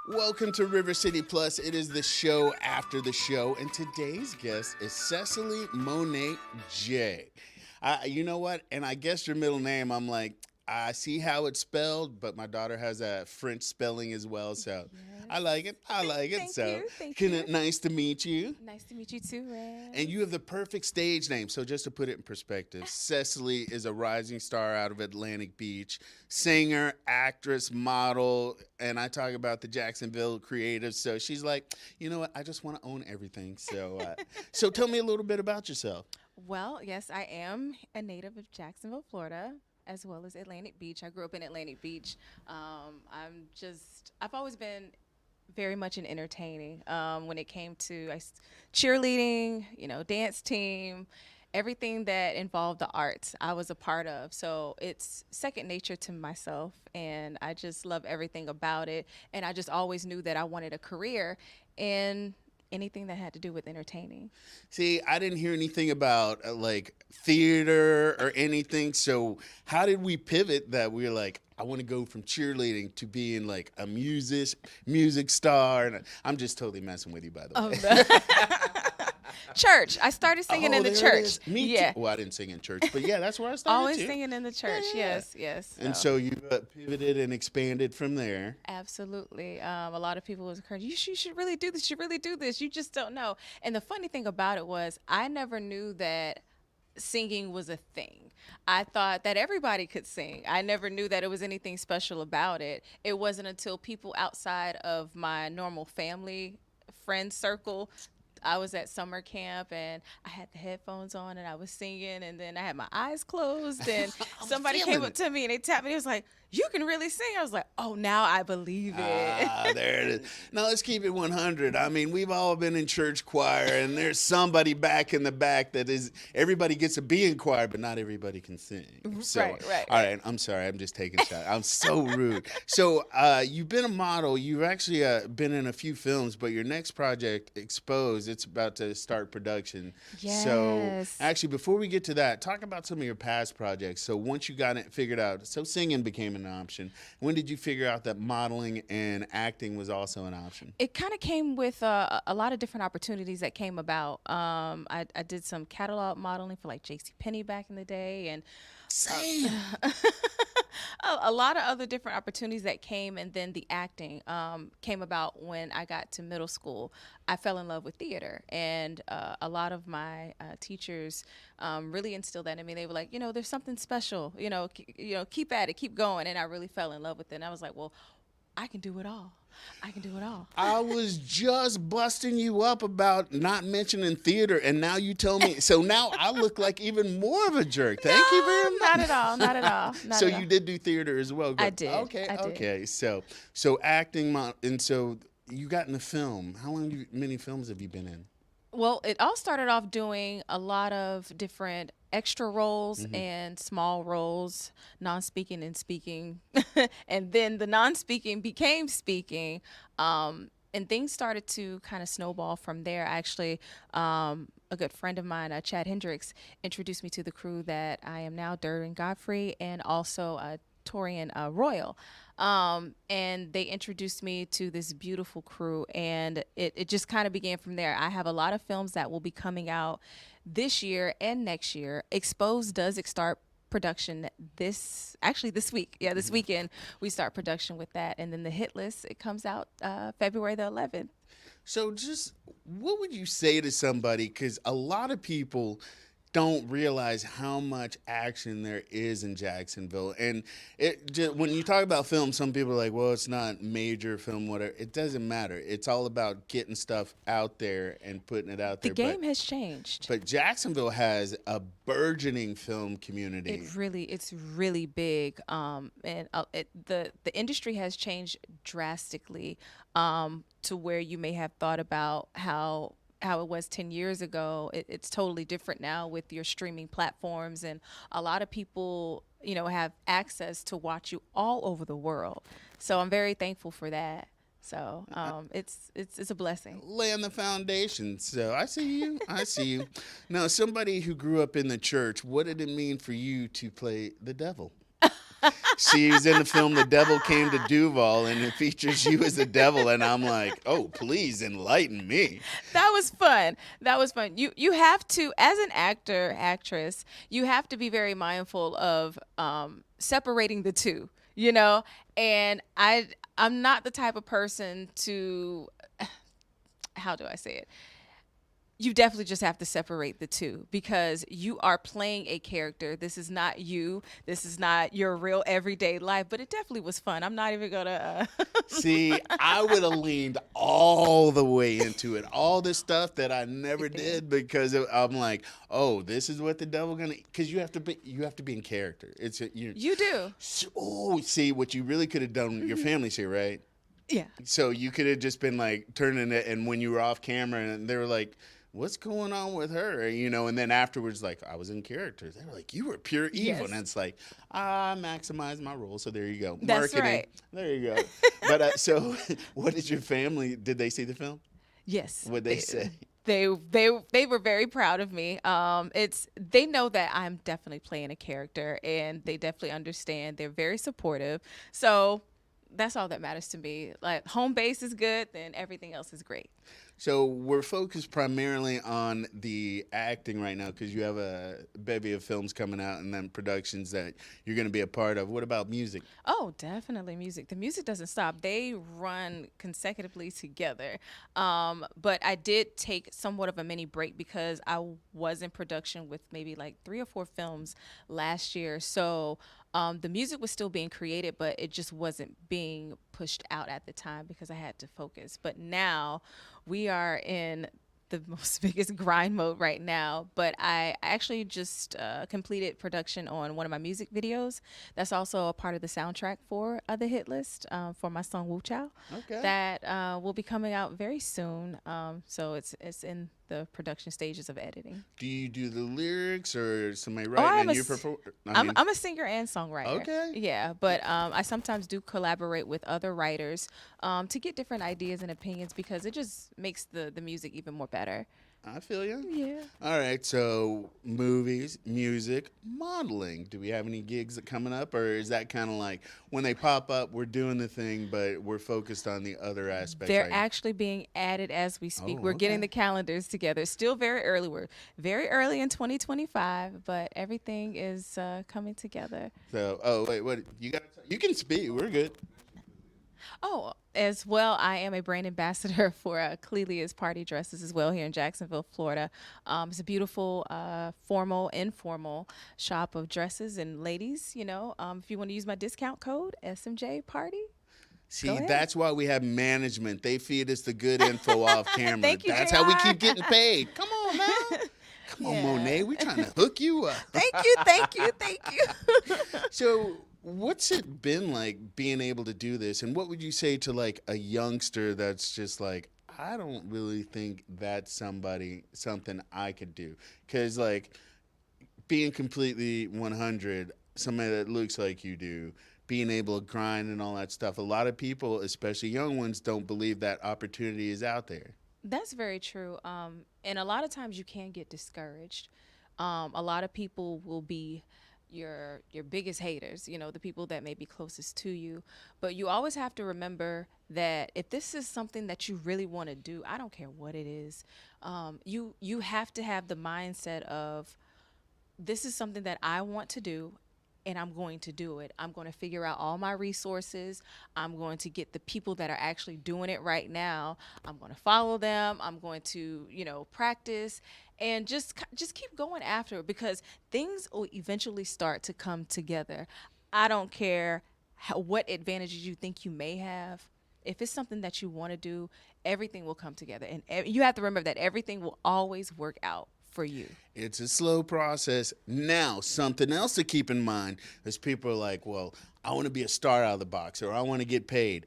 Welcome to River City Plus. It is the show after the show, and today's guest is Seseley Monat J. You know what? And I guess your middle name, I'm like, I see how it's spelled, but my daughter has a French spelling as well, so Yes. I like it. I like it. Thank So, you. Thank you. nice to meet you. Nice to meet you too, Red. And you have the perfect stage name. So just to put it in perspective, Cecily is a rising star out of Atlantic Beach, singer, actress, model, and I talk about the Jacksonville creatives. So she's like, you know what? I just want to own everything. So tell me a little bit about yourself. Well, yes, I am a native of Jacksonville, Florida, as well as Atlantic Beach. I grew up in Atlantic Beach. I've always been very much in entertaining. When it came to cheerleading, dance team, everything that involved the arts, I was a part of. So it's second nature to myself, and I just love everything about it. And I just always knew that I wanted a career in anything that had to do with entertaining. See, I didn't hear anything about like theater or anything. So how did we pivot that we're like, I want to go from cheerleading to being like a music star? And I'm just totally messing with you, by the way. Church. I started singing in the there it church. is. Me Yeah. too. Well, I didn't sing in church, but yeah, that's where I started Always too. singing in the church. Yeah. Yes. And so you pivoted and expanded from there. Absolutely. A lot of people was encouraging, you should really do this. You should really do this. You just don't know. And the funny thing about it was I never knew that singing was a thing. I thought that everybody could sing. I never knew that it was anything special about it. It wasn't until people outside of my normal family friend circle, I was at summer camp and I had the headphones on and I was singing, and then I had my eyes closed and somebody came up to me and they tapped me. It was like, you can really sing. I was like, oh, now I believe it. There it is. Now let's keep it 100. I mean, we've all been in church choir, and there's somebody back in the back that is, everybody gets to be in choir, but not everybody can sing. So, Right. All right, I'm sorry. I'm just taking shots. I'm so rude. So you've been a model. You've actually been in a few films, but your next project, Exposed, it's about to start production. So Yes. actually, before we get to that, talk about some of your past projects. So once you got it figured out, so singing became an option. When did you figure out that modeling and acting was also an option? It kind of came with a lot of different opportunities that came about. I did some catalog modeling for like JCPenney back in the day, and Same. a lot of other different opportunities that came. And then the acting came about when I got to middle school. I fell in love with theater, and a lot of my teachers really instilled that in me. They were like, there's something special, keep at it, keep going. And I really fell in love with it. And I was like, well, I can do it all. I can do it all. I was just busting you up about not mentioning theater, and now you tell me. So now I look like even more of a jerk. Thank you very much. Not at all. Not at all. Not So at all. you did do theater as well. I did. Okay. I did. Okay. So acting, and so you got in the film. How many films have you been in? Well, it all started off doing a lot of different extra roles Mm-hmm. and small roles, non-speaking and speaking. And then the non-speaking became speaking. And things started to kind of snowball from there. Actually, a good friend of mine, Chad Hendricks, introduced me to the crew that I am now, Durden Godfrey, and also Torian Royal. And they introduced me to this beautiful crew, and it just kind of began from there. I have a lot of films that will be coming out this year and next year. Exposed does start production this week. Yeah, this weekend we start production with that, and then the hit list, it comes out February the 11th. So just what would you say to somebody? Because a lot of people don't realize how much action there is in Jacksonville. And when you talk about film, some people are like, well, it's not major film, whatever. It doesn't matter. It's all about getting stuff out there and putting it out The there. game has changed. But Jacksonville has a burgeoning film community. It's really big, and the industry has changed drastically, to where you may have thought about how it was 10 years ago. It's totally different now with your streaming platforms, and a lot of people, have access to watch you all over the world. So I'm very thankful for that. So it's a blessing. Laying the foundation. So I see you. I see you. Now, somebody who grew up in the church, what did it mean for you to play the devil? She was in the film The Devil Came to Duval, and it features you as the devil, and I'm like, oh, please enlighten me. That was fun. That was fun. You have to, as an actor, actress, you have to be very mindful of separating the two, you know? And I'm not the type of person to, how do I say it? You definitely just have to separate the two because you are playing a character. This is not you. This is not your real everyday life, but it definitely was fun. I'm not even going to. See, I would have leaned all the way into it, all this stuff that I never did because I'm like, oh, this is what the devil gonna. Because you have to be in character. You do. Oh, see, what you really could have done. Your family's here, right? Yeah. So you could have just been like turning it, and when you were off camera, and they were like, what's going on with her? You know, and then afterwards, like, I was in character. They were like, you were pure evil. Yes. And it's like, I maximized my role. So there you go. That's Marketing. right. There you go. But so what did your family, did they see the film? Yes. What'd they say? They were very proud of me. They know that I'm definitely playing a character, and they definitely understand. They're very supportive. So that's all that matters to me. Like, home base is good, then everything else is great. So we're focused primarily on the acting right now because you have a bevy of films coming out and then productions that you're going to be a part of. What about music? Oh, definitely music. The music doesn't stop. They run consecutively together. But I did take somewhat of a mini break because I was in production with maybe like 3 or 4 films last year. So the music was still being created, but it just wasn't being pushed out at the time because I had to focus. But now we are in the most biggest grind mode right now. But I actually just completed production on one of my music videos. That's also a part of the soundtrack for the hit list for my song Wu Chow. Okay. That will be coming out very soon. So it's in the production stages of editing. Do you do the lyrics or somebody I'm writing a and you s- perform? I'm a singer and songwriter. Okay. Yeah, but I sometimes do collaborate with other writers to get different ideas and opinions because it just makes the music even more better. I feel you. Yeah. All right, so movies, music, modeling. Do we have any gigs that coming up, or is that kind of like when they pop up, we're doing the thing, but we're focused on the other aspects? They're right? actually being added as we speak. Oh, We're getting okay. the calendars together. It's still very early. We're very early in 2025, but everything is coming together. So, oh wait, what you got? You can speak. We're good. Oh, as well, I am a brand ambassador for Clelia's Party Dresses as well here in Jacksonville, Florida. It's a beautiful, formal, informal shop of dresses and ladies. You know, if you want to use my discount code SMJ Party. See, Go ahead. that's why we have management. They feed us the good info off camera. Thank you, That's how we JR. keep getting paid. Come on now. Come on, Yeah. Monet. We're trying to hook you up. Thank you, thank you, thank you. So, what's it been like being able to do this? And what would you say to like a youngster that's just like, I don't really think that's something I could do? Because like being completely 100, somebody that looks like you do, being able to grind and all that stuff. A lot of people, especially young ones, don't believe that opportunity is out there. That's very true. And a lot of times you can get discouraged. A lot of people will be your biggest haters, you know, the people that may be closest to you. But you always have to remember that if this is something that you really want to do, I don't care what it is, you have to have the mindset of this is something that I want to do and I'm going to do it. I'm going to figure out all my resources. I'm going to get the people that are actually doing it right now. I'm going to follow them. I'm going to, you know, practice and just keep going after it because things will eventually start to come together. I don't care what advantages you think you may have. If it's something that you want to do, everything will come together. And you have to remember that everything will always work out for you. It's a slow process. Now, something else to keep in mind is people are like, well, I want to be a star out of the box or I want to get paid.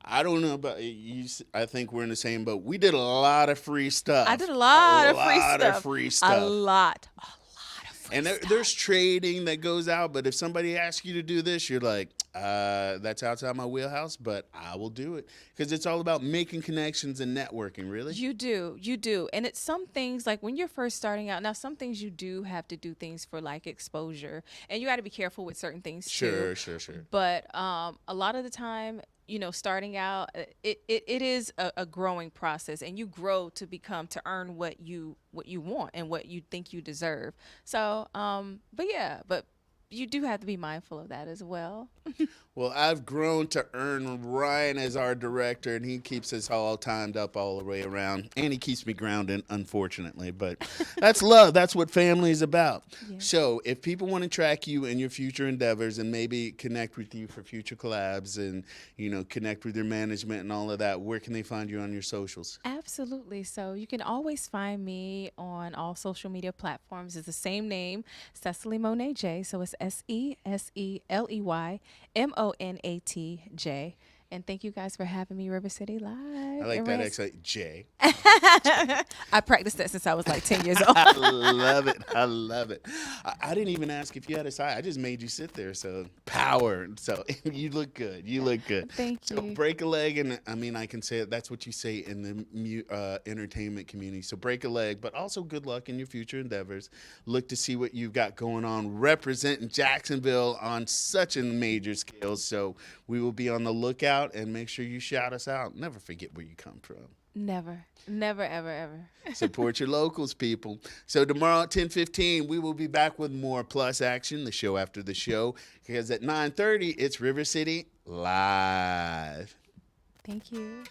I don't know about you. I think we're in the same boat. We did a lot of free stuff. I did a lot of free lot stuff. of free stuff. A lot of free And stuff. there's trading that goes out, but if somebody asks you to do this, you're like, That's outside my wheelhouse, but I will do it because it's all about making connections and networking, really. You do. And it's some things like when you're first starting out, now some things you do have to do things for like exposure and you got to be careful with certain things too. Sure. But a lot of the time, starting out, it is a growing process and you grow to become to earn what you want and what you think you deserve. So, but you do have to be mindful of that as well. Well, I've grown to earn Ryan as our director, and he keeps us all timed up all the way around, and he keeps me grounded, unfortunately. But that's love. That's what family is about. Yeah. So, if people want to track you in your future endeavors and maybe connect with you for future collabs, and connect with your management and all of that, where can they find you on your socials? Absolutely. So you can always find me on all social media platforms. It's the same name, Seseley Monat J. So it's SESELEYMONAT J. And thank you guys for having me, River City I Live. like And that Rance. excellent J. I practiced that since I was like 10 years old. I love it. I love it. I didn't even ask if you had a side. I just made you sit there. So power. So you look good. You look good. Thank So you. break a leg, and I mean I can say it. That's what you say in the entertainment community. So break a leg, but also good luck in your future endeavors. Look to see what you've got going on, representing Jacksonville on such a major scale. So we will be on the lookout, and make sure you shout us out. Never forget where you come from. Never, ever, ever. Support your locals, people. So tomorrow at 10:15, we will be back with more Plus Action, the show after the show, because at 9:30, it's River City Live. Thank you.